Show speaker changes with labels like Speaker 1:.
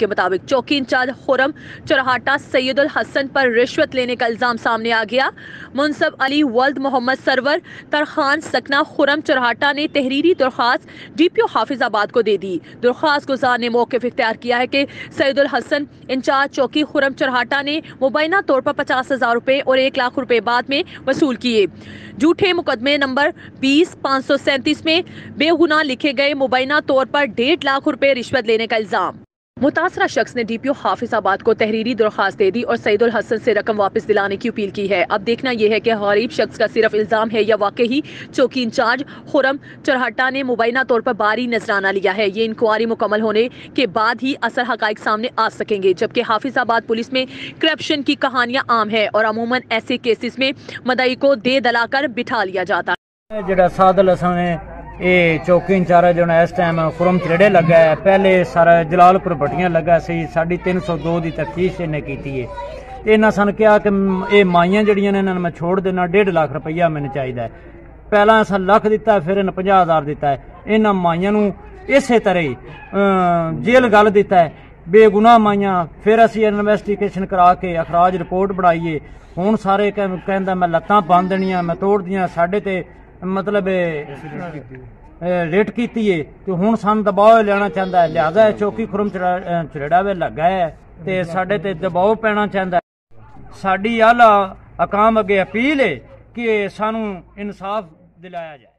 Speaker 1: के मुताबिक चौकी इंचार्ज खुरम चरहाटा सैयदुल हसन पर रिश्वत लेने का इल्जाम सामने आ गया। मुनसब अली वल्द मोहम्मद सरवर तरखान सकना खुरम चरहाटा ने तहरीरी दरख्वास्त DPO हाफिजाबाद को दे दी। दरख्वास्त गुजार ने मौक़िफ़ इख्तियार किया है कि सैयदुल हसन इंचार्ज चौकी खुरम चरहाटा ने मुबैना तौर पर 50,000 रुपये और 1 लाख रुपए बाद में वसूल किए। झूठे मुकदमे नंबर 20-537 में बेगुनाह लिखे गए मुबैना तौर पर 1.5 लाख रुपए रिश्वत लेने का इल्जाम। मुतासरा शख्स ने DPO हाफिजाबाद को तहरीरी दरख्वास्त दे दी और सैयदुल हसन से रकम वापस दिलाने की अपील की है। अब देखना यह है कि गरीब शख्स का सिर्फ इल्जाम है या वाकई चौकी इंचार्ज खुरम चरहाटा ने मुबैना तौर पर बारी नजराना लिया है। ये इंक्वायरी मुकम्मल होने के बाद ही असल हकाइक सामने आ सकेंगे। जबकि हाफिजाबाद पुलिस में करप्शन की कहानियां आम है और अमूमन ऐसे केसेस में मदई को दे दलाकर बिठा लिया जाता है। ये चौकी इंचार्ज जो इस टाइम खुरम चरेड़े लगा है, पहले सारा जलालपुर भट्टियां लगा सी। 302 की तफ्तीश इन्हें की है। इन्हें सन कहा कि ये माइयां जड़ियां ने मैं छोड़ देना, 1.5 लाख रुपया मैंने चाहिए। पहला अस लाख दिता, फिर इन्हें 50,000 दिता है। इन्होंने माइयां नूं इस तरह ही जेल गल दिता है, बेगुनाह माइयां। फिर असी इन्वेस्टिगेशन करा के अखराज रिपोर्ट बनाइए। हुण सारे कहंदा मैं लत्तां बन देनियां, मैं तोड़ दियां, साडे ते मतलब रेट की तो हुण सन दबाव लेना चाहता है। लिहाजा चौकी खुरम चरेड़ा वे लगा है ते साडे ते दबाव पैना चाहता है। साडी आला अकाम अगे अपील है कि सानू इंसाफ दिलाया जाए।